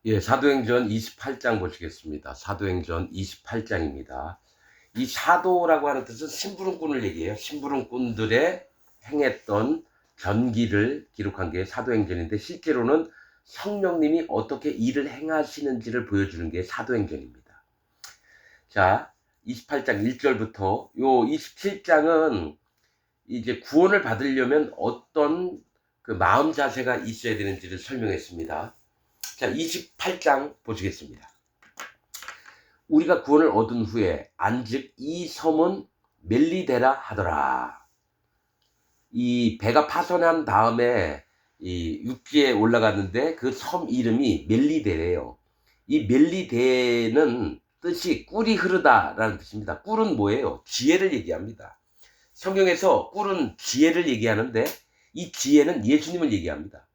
예, 사도행전 28장 보시겠습니다. 사도행전 28장입니다. 이 사도라고 하는 뜻은 심부름꾼을 얘기해요. 심부름꾼들의 행했던 전기를 기록한 게 사도행전인데, 실제로는 성령님이 어떻게 일을 행하시는지를 보여주는 게 사도행전입니다. 자, 28장 1절부터 요 27장은 이제 구원을 받으려면 어떤 그 마음 자세가 있어야 되는지를 설명했습니다. 자, 28장 보시겠습니다. 우리가 구원을 얻은 후에 안즉 이 섬은 멜리데라 하더라. 이 배가 파손한 다음에 이 육지에 올라갔는데 그 섬 이름이 멜리데래요. 이 멜리데는 뜻이 꿀이 흐르다라는 뜻입니다. 꿀은 뭐예요? 지혜를 얘기합니다. 성경에서 꿀은 지혜를 얘기하는데, 이 지혜는 예수님을 얘기합니다.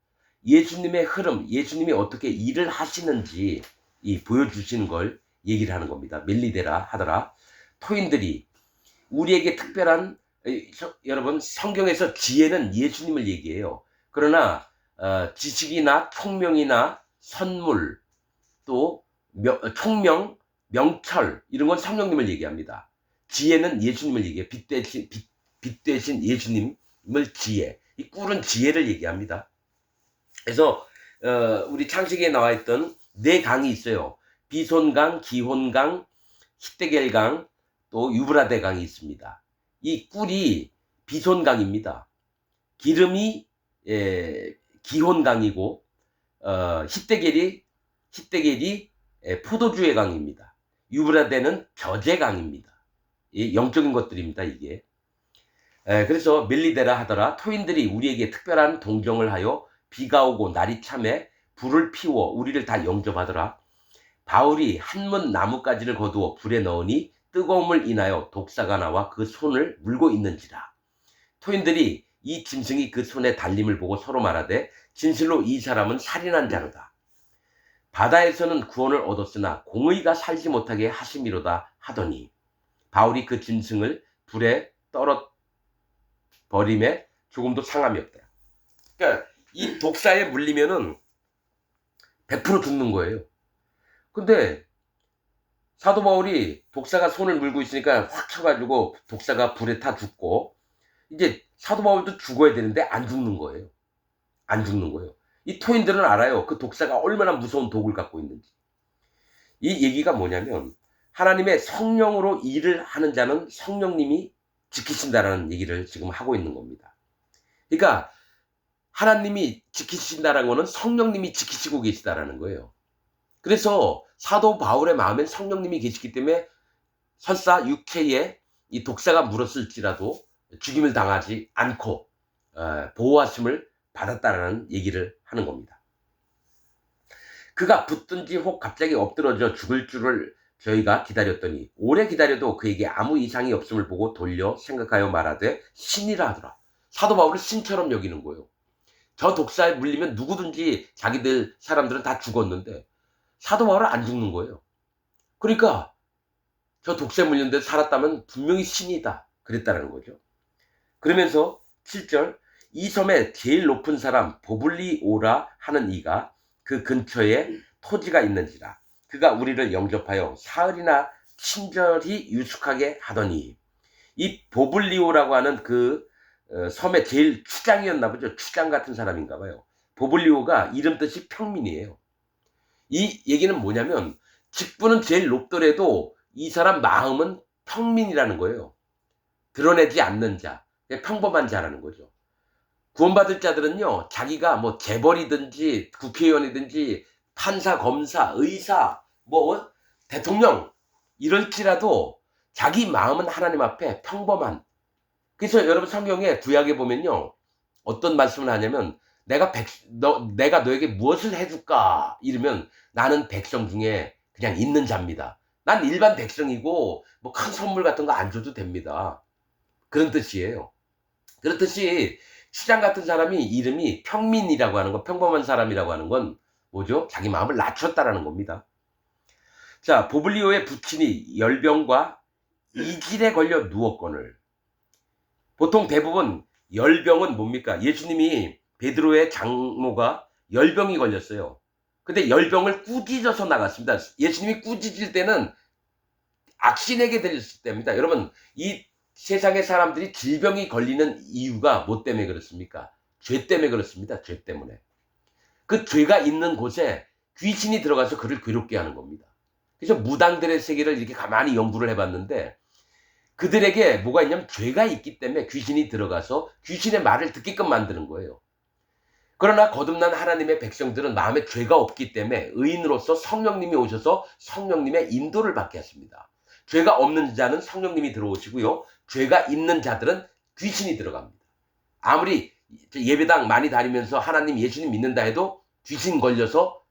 예수님의 흐름, 예수님이 어떻게 일을 하시는지 보여주시는 걸 얘기를 하는 겁니다. 멜리데라 하더라. 토인들이 우리에게 특별한, 여러분, 성경에서 지혜는 예수님을 얘기해요. 그러나 지식이나 총명이나 선물, 또 총명, 명철, 이런 건 성령님을 얘기합니다. 지혜는 예수님을 얘기해요. 빛 대신 예수님을 지혜. 이 꿀은 지혜를 얘기합니다. 그래서 우리 창세기에 나와 있던 네 강이 있어요. 비손강, 기혼강, 히데겔강, 또 유브라데 강이 있습니다. 이 꿀이 비손강입니다. 기름이 기혼강이고, 히데겔이 포도주의 강입니다. 유브라데는 벼제 강입니다. 영적인 것들입니다, 이게. 그래서 멜리데라 하더라. 토인들이 우리에게 특별한 동정을 하여 비가 오고 날이 참에 불을 피워 우리를 다 영접하더라. 바울이 한문 나뭇가지를 거두어 불에 넣으니 뜨거움을 인하여 독사가 나와 그 손을 물고 있는지라. 토인들이 이 짐승이 그 손에 달림을 보고 서로 말하되 진실로 이 사람은 살인한 자로다. 바다에서는 구원을 얻었으나 공의가 살지 못하게 하심이로다 하더니, 바울이 그 짐승을 불에 떨어 버림에 조금도 상함이 없다. 그러니까 이 독사에 물리면은 100% 죽는 거예요. 근데 사도 바울이 독사가 손을 물고 있으니까 확 쳐가지고 독사가 불에 타 죽고, 이제 사도 바울도 죽어야 되는데 안 죽는 거예요. 안 죽는 거예요. 이 토인들은 알아요. 그 독사가 얼마나 무서운 독을 갖고 있는지. 이 얘기가 뭐냐면, 하나님의 성령으로 일을 하는 자는 성령님이 지키신다라는 얘기를 지금 하고 있는 겁니다. 그러니까 하나님이 지키신다라는 거는 성령님이 지키시고 계시다라는 거예요. 그래서 사도 바울의 마음엔 성령님이 계시기 때문에 설사 육체에 이 독사가 물었을지라도 죽임을 당하지 않고 보호하심을 받았다라는 얘기를 하는 겁니다. 그가 붙든지 혹 갑자기 엎드러져 죽을 줄을 저희가 기다렸더니 오래 기다려도 그에게 아무 이상이 없음을 보고 돌려 생각하여 말하되 신이라 하더라. 사도 바울을 신처럼 여기는 거예요. 저 독사에 물리면 누구든지 자기들 사람들은 다 죽었는데 사도 바울은 안 죽는 거예요. 그러니까 저 독사에 물렸는데 살았다면 분명히 신이다 그랬다는 거죠. 그러면서 7절, 이 섬에 제일 높은 사람 보블리오라 하는 이가 그 근처에 토지가 있는지라 그가 우리를 영접하여 사흘이나 친절히 유숙하게 하더니, 이 보블리오라고 하는 그 섬의 제일 추장이었나 보죠. 추장 같은 사람인가 봐요. 보블리오가 이름 뜻이 평민이에요. 이 얘기는 뭐냐면 직분은 제일 높더라도 이 사람 마음은 평민이라는 거예요. 드러내지 않는 자, 평범한 자라는 거죠. 구원받을 자들은요, 자기가 뭐 재벌이든지 국회의원이든지 판사, 검사, 의사, 뭐 대통령 이럴지라도 자기 마음은 하나님 앞에 평범한. 그래서 여러분 성경에 구약에 보면요, 어떤 말씀을 하냐면 내가 너에게 무엇을 해줄까 이러면 나는 백성 중에 그냥 있는 자입니다. 난 일반 백성이고 뭐 큰 선물 같은 거 안 줘도 됩니다. 그런 뜻이에요. 그렇듯이 추장 같은 사람이 이름이 평민이라고 하는 건, 평범한 사람이라고 하는 건 뭐죠? 자기 마음을 낮췄다라는 겁니다. 자, 보블리오의 부친이 열병과 이질에 걸려 누웠거늘. 보통 대부분 열병은 뭡니까? 예수님이 베드로의 장모가 열병이 걸렸어요. 근데 열병을 꾸짖어서 나갔습니다. 예수님이 꾸짖을 때는 악신에게 들렸을 때입니다. 여러분, 이 세상의 사람들이 질병이 걸리는 이유가 뭐 때문에 그렇습니까? 죄 때문에 그렇습니다. 죄 때문에. 그 죄가 있는 곳에 귀신이 들어가서 그를 괴롭게 하는 겁니다. 그래서 무당들의 세계를 이렇게 가만히 연구를 해봤는데 그들에게 뭐가 있냐면 죄가 있기 때문에 귀신이 들어가서 귀신의 말을 듣게끔 만드는 거예요. 그러나 거듭난 하나님의 백성들은 마음에 죄가 없기 때문에 의인으로서 성령님이 오셔서 성령님의 인도를 받게 하십니다. 죄가 없는 자는 성령님이 들어오시고요. 죄가 있는 자들은 귀신이 들어갑니다. 아무리 예배당 많이 다니면서 하나님 예수님 믿는다 해도 귀신 걸려서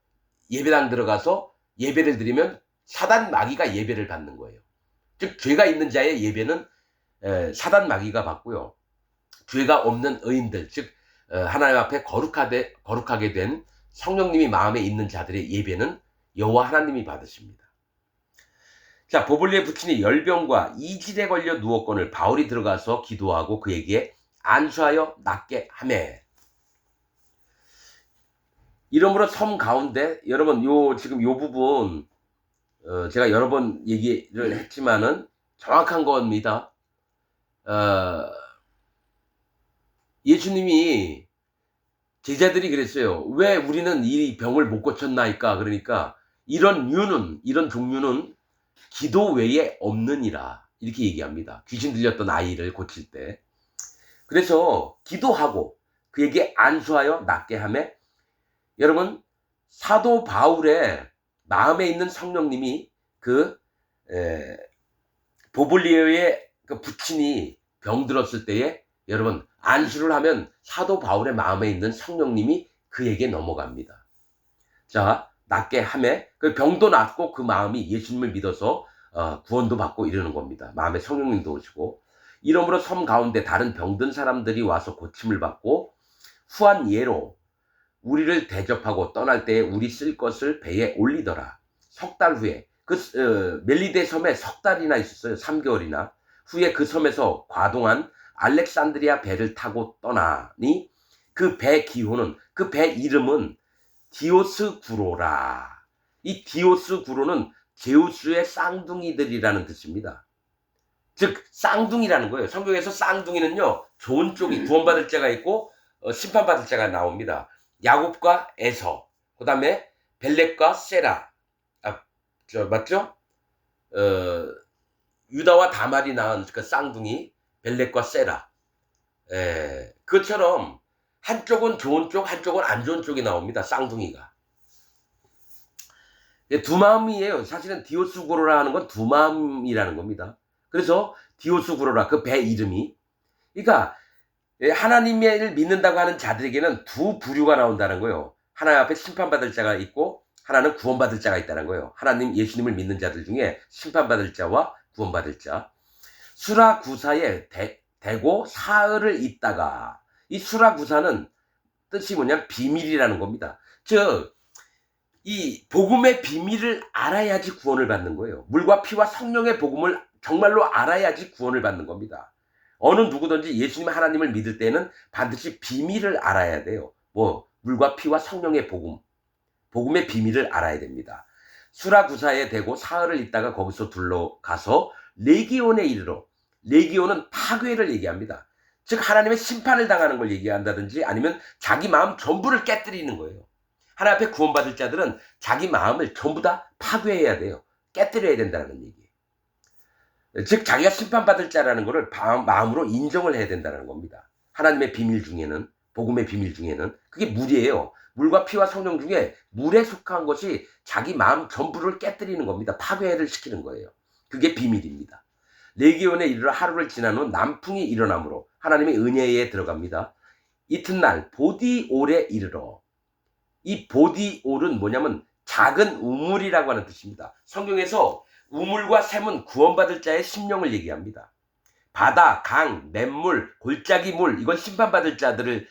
예배당 들어가서 예배를 드리면 사단 마귀가 예배를 받는 거예요. 즉 죄가 있는 자의 예배는 사단 마귀가 받고요. 죄가 없는 의인들, 즉 하나님 앞에 거룩하게 된 성령님이 마음에 있는 자들의 예배는 여호와 하나님이 받으십니다. 자, 보블리에 부친이 열병과 이질에 걸려 누웠거늘 바울이 들어가서 기도하고 그에게 안수하여 낫게 하매. 이러므로 섬 가운데 여러분 지금 요 부분 제가 여러 번 얘기를 했지만은 정확한 겁니다. 예수님이 제자들이 그랬어요. 왜 우리는 이 병을 못 고쳤나이까? 그러니까 이런 종류는 기도 외에 없느니라 이렇게 얘기합니다. 귀신 들렸던 아이를 고칠 때. 그래서 기도하고 그에게 안수하여 낫게 하매. 여러분, 사도 바울의 마음에 있는 성령님이 보블리오의 그 부친이 병들었을 때에 여러분 안수를 하면 사도 바울의 마음에 있는 성령님이 그에게 넘어갑니다. 자, 낫게 하매 그 병도 낫고 그 마음이 예수님을 믿어서 구원도 받고 이러는 겁니다. 마음에 성령님도 오시고. 이러므로 섬 가운데 다른 병든 사람들이 와서 고침을 받고 후한 예로 우리를 대접하고 떠날 때에 우리 쓸 것을 배에 올리더라. 석 달 후에 멜리데 섬에 석 달이나 있었어요. 3개월이나. 후에 그 섬에서 과동한 알렉산드리아 배를 타고 떠나니 그 배 기호는 그 배 이름은 디오스구로라. 이 디오스구로는 제우스의 쌍둥이들이라는 뜻입니다. 즉 쌍둥이라는 거예요. 성경에서 쌍둥이는요 좋은 쪽이 구원받을 자가 있고 심판받을 자가 나옵니다. 야곱과 에서, 그 다음에 벨렉과 세라, 맞죠? 유다와 다말이 낳은 그 쌍둥이 벨렉과 세라. 그처럼 한쪽은 좋은 쪽, 한쪽은 안 좋은 쪽이 나옵니다. 쌍둥이가. 두 마음이에요. 사실은 디오스구로라 하는 건 두 마음이라는 겁니다. 그래서 디오스구로라 그 배 이름이. 그러니까 하나님을 믿는다고 하는 자들에게는 두 부류가 나온다는 거예요. 하나님 앞에 심판받을 자가 있고 하나는 구원받을 자가 있다는 거예요. 하나님 예수님을 믿는 자들 중에 심판받을 자와 구원받을 자. 수라구사에 대고 사흘을 있다가, 이 수라구사는 뜻이 뭐냐면 비밀이라는 겁니다. 즉 이 복음의 비밀을 알아야지 구원을 받는 거예요. 물과 피와 성령의 복음을 정말로 알아야지 구원을 받는 겁니다. 어느 누구든지 예수님 하나님을 믿을 때는 반드시 비밀을 알아야 돼요. 물과 피와 성령의 복음의 비밀을 알아야 됩니다. 수라구사에 대고 사흘을 있다가 거기서 둘러가서 레기온에 이르러. 레기온은 파괴를 얘기합니다. 즉 하나님의 심판을 당하는 걸 얘기한다든지 아니면 자기 마음 전부를 깨뜨리는 거예요. 하나님 앞에 구원받을 자들은 자기 마음을 전부 다 파괴해야 돼요. 깨뜨려야 된다는 얘기예요. 즉 자기가 심판받을 자라는 것을 마음으로 인정을 해야 된다는 겁니다. 하나님의 비밀 중에는, 복음의 비밀 중에는 그게 물이에요. 물과 피와 성령 중에 물에 속한 것이 자기 마음 전부를 깨뜨리는 겁니다. 파괴를 시키는 거예요. 그게 비밀입니다. 레기온에 이르러 하루를 지난 후 남풍이 일어나므로 하나님의 은혜에 들어갑니다. 이튿날 보디올에 이르러. 이 보디올은 뭐냐면 작은 우물이라고 하는 뜻입니다. 성경에서 우물과 샘은 구원받을 자의 심령을 얘기합니다. 바다, 강, 냇물, 골짜기 물, 이건 심판받을 자들을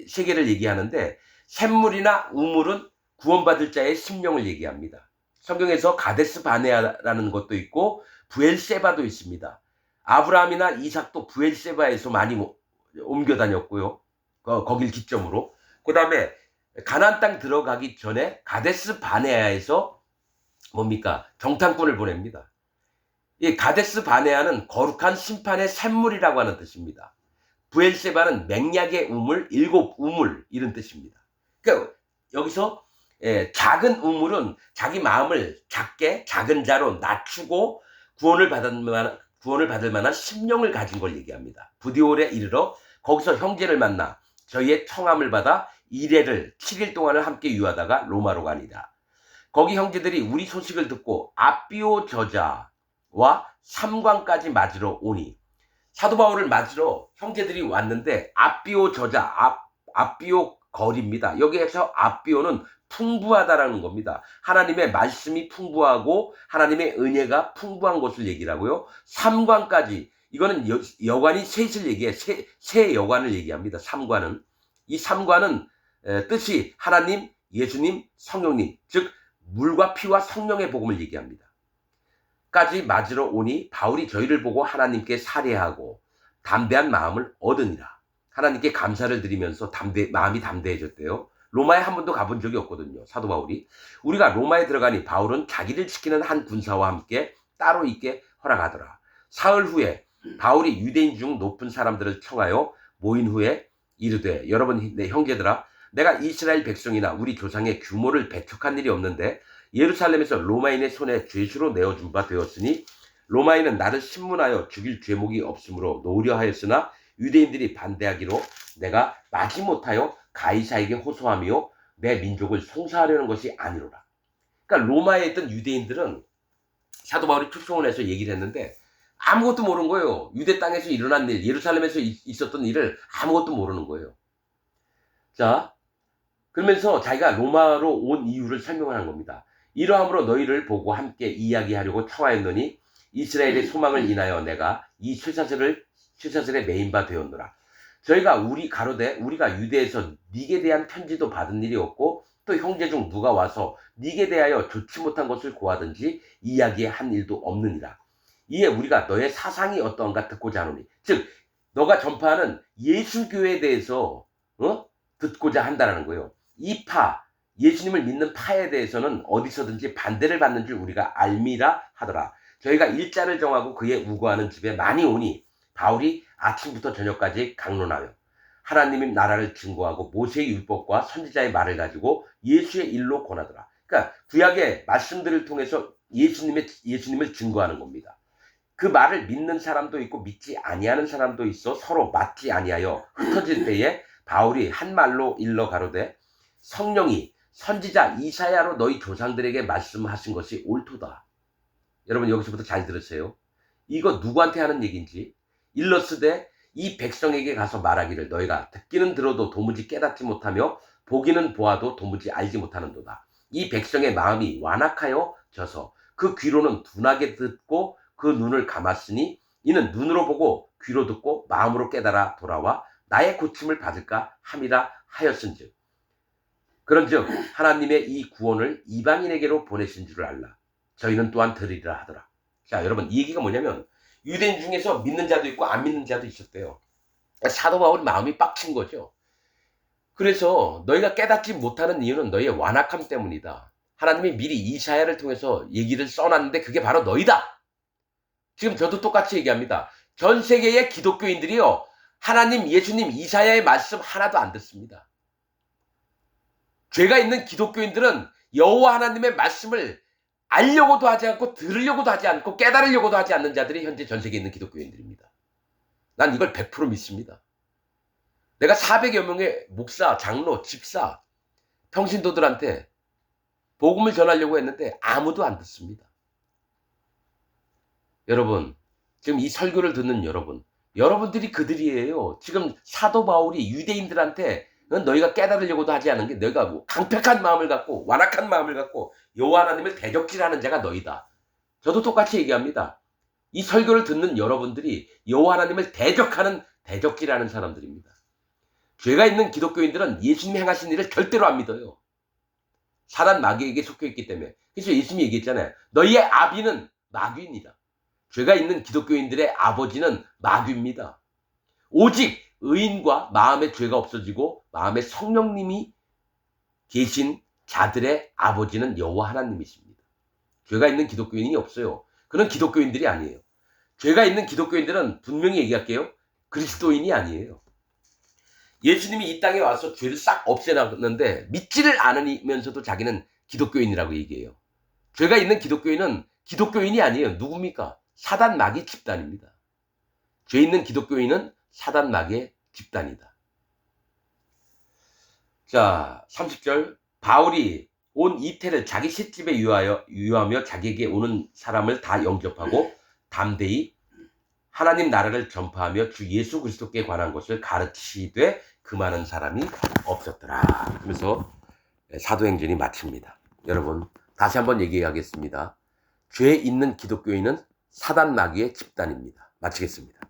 세계를 얘기하는데 샘물이나 우물은 구원받을 자의 심령을 얘기합니다. 성경에서 가데스 바네아라는 것도 있고 부엘세바도 있습니다. 아브라함이나 이삭도 부엘세바에서 많이 옮겨 다녔고요. 거길 기점으로. 그 다음에 가나안 땅 들어가기 전에 가데스 바네아에서 뭡니까? 정탐꾼을 보냅니다. 이 가데스 바네아는 거룩한 심판의 샘물이라고 하는 뜻입니다. 부엘세바는 맹약의 우물, 일곱 우물 이런 뜻입니다. 그러니까 여기서 작은 우물은 자기 마음을 작게 작은 자로 낮추고 구원을 받을 만한 심령을 가진 걸 얘기합니다. 부디올에 이르러 거기서 형제를 만나 저희의 청함을 받아 이레를 7일 동안을 함께 유하다가 로마로 가니라. 거기 형제들이 우리 소식을 듣고 아비오 저자와 삼관까지 맞으러 오니, 사도 바울을 맞으러 형제들이 왔는데 아비오 저자, 아비오 거리입니다. 여기에서 아비오는 풍부하다라는 겁니다. 하나님의 말씀이 풍부하고 하나님의 은혜가 풍부한 것을 얘기를 하고요. 삼관까지, 이거는 여관이 셋을 얘기해. 세 여관을 얘기합니다. 삼관은. 이 삼관은 뜻이 하나님, 예수님, 성령님, 즉 물과 피와 성령의 복음을 얘기합니다. 까지 맞으러 오니 바울이 저희를 보고 하나님께 살해하고 담대한 마음을 얻으니라. 하나님께 감사를 드리면서 마음이 담대해졌대요. 로마에 한 번도 가본 적이 없거든요. 사도 바울이. 우리가 로마에 들어가니 바울은 자기를 지키는 한 군사와 함께 따로 있게 허락하더라. 사흘 후에 바울이 유대인 중 높은 사람들을 청하여 모인 후에 이르되, 여러분 내 형제들아, 내가 이스라엘 백성이나 우리 조상의 규모를 배척한 일이 없는데 예루살렘에서 로마인의 손에 죄수로 내어준 바 되었으니 로마인은 나를 신문하여 죽일 죄목이 없으므로 놓으려 하였으나 유대인들이 반대하기로 내가 마지못하여 가이사에게 호소하며 내 민족을 송사하려는 것이 아니로라. 그러니까 로마에 있던 유대인들은 사도 바울이 축송을 해서 얘기를 했는데 아무것도 모르는 거예요. 유대 땅에서 일어난 일, 예루살렘에서 있었던 일을 아무것도 모르는 거예요. 자, 그러면서 자기가 로마로 온 이유를 설명하는 겁니다. 이러함으로 너희를 보고 함께 이야기하려고 청하였노니 이스라엘의 소망을 인하여 내가 이 쇠사슬에 매인 바 되었노라. 저희가 우리가 유대에서 네게 대한 편지도 받은 일이 없고 또 형제 중 누가 와서 네게 대하여 좋지 못한 것을 고하든지 이야기한 일도 없느니라. 이에 우리가 너의 사상이 어떠한가 듣고자 하노니, 즉 너가 전파하는 예수교에 대해서 듣고자 한다는 거예요. 이 예수님을 믿는 파에 대해서는 어디서든지 반대를 받는 줄 우리가 알미라 하더라. 저희가 일자를 정하고 그의 우거하는 집에 많이 오니 바울이 아침부터 저녁까지 강론하며 하나님의 나라를 증거하고 모세의 율법과 선지자의 말을 가지고 예수의 일로 권하더라. 그러니까 구약의 말씀들을 통해서 예수님을 증거하는 겁니다. 그 말을 믿는 사람도 있고 믿지 아니하는 사람도 있어 서로 맞지 아니하여 흩어질 때에 바울이 한 말로 일러 가로되, 성령이 선지자 이사야로 너희 조상들에게 말씀하신 것이 옳도다. 여러분 여기서부터 잘 들으세요. 이거 누구한테 하는 얘기인지. 일러스되 이 백성에게 가서 말하기를 너희가 듣기는 들어도 도무지 깨닫지 못하며 보기는 보아도 도무지 알지 못하는도다. 이 백성의 마음이 완악하여 져서 그 귀로는 둔하게 듣고 그 눈을 감았으니 이는 눈으로 보고 귀로 듣고 마음으로 깨달아 돌아와 나의 고침을 받을까 함이라 하였은즉, 그런즉 하나님의 이 구원을 이방인에게로 보내신 줄을 알라. 저희는 또한 들으리라 하더라. 자, 여러분 이 얘기가 뭐냐면 유대인 중에서 믿는 자도 있고 안 믿는 자도 있었대요. 사도 바울이 마음이 빡친 거죠. 그래서 너희가 깨닫지 못하는 이유는 너희의 완악함 때문이다. 하나님이 미리 이사야를 통해서 얘기를 써놨는데 그게 바로 너희다. 지금 저도 똑같이 얘기합니다. 전 세계의 기독교인들이요, 하나님, 예수님, 이사야의 말씀 하나도 안 듣습니다. 죄가 있는 기독교인들은 여호와 하나님의 말씀을 알려고도 하지 않고 들으려고도 하지 않고 깨달으려고도 하지 않는 자들이 현재 전 세계에 있는 기독교인들입니다. 난 이걸 100% 믿습니다. 내가 400여 명의 목사, 장로, 집사, 평신도들한테 복음을 전하려고 했는데 아무도 안 듣습니다. 여러분, 지금 이 설교를 듣는 여러분들이 그들이에요. 지금 사도 바울이 유대인들한테 너희가 깨달으려고도 하지 않은 게 너희가 뭐 강팍한 마음을 갖고 완악한 마음을 갖고 여호와 하나님을 대적질하는 자가 너희다. 저도 똑같이 얘기합니다. 이 설교를 듣는 여러분들이 여호와 하나님을 대적질하는 사람들입니다. 죄가 있는 기독교인들은 예수님이 행하신 일을 절대로 안 믿어요. 사단 마귀에게 속해 있기 때문에. 그래서 예수님이 얘기했잖아요. 너희의 아비는 마귀입니다. 죄가 있는 기독교인들의 아버지는 마귀입니다. 오직 의인과 마음의 죄가 없어지고 마음의 성령님이 계신 자들의 아버지는 여호와 하나님이십니다. 죄가 있는 기독교인이 없어요. 그런 기독교인들이 아니에요. 죄가 있는 기독교인들은 분명히 얘기할게요. 그리스도인이 아니에요. 예수님이 이 땅에 와서 죄를 싹 없애놨는데 믿지를 않으면서도 자기는 기독교인이라고 얘기해요. 죄가 있는 기독교인은 기독교인이 아니에요. 누굽니까? 사단 마귀 집단입니다. 죄 있는 기독교인은 사단 마귀의 집단이다. 자, 30절. 바울이 온 이태를 자기 시집에 유하며 자기에게 오는 사람을 다 영접하고 담대히 하나님 나라를 전파하며 주 예수 그리스도께 관한 것을 가르치되 금하는 사람이 없었더라. 그러면서 사도행전이 마칩니다. 여러분, 다시 한번 얘기하겠습니다. 죄 있는 기독교인은 사단 마귀의 집단입니다. 마치겠습니다.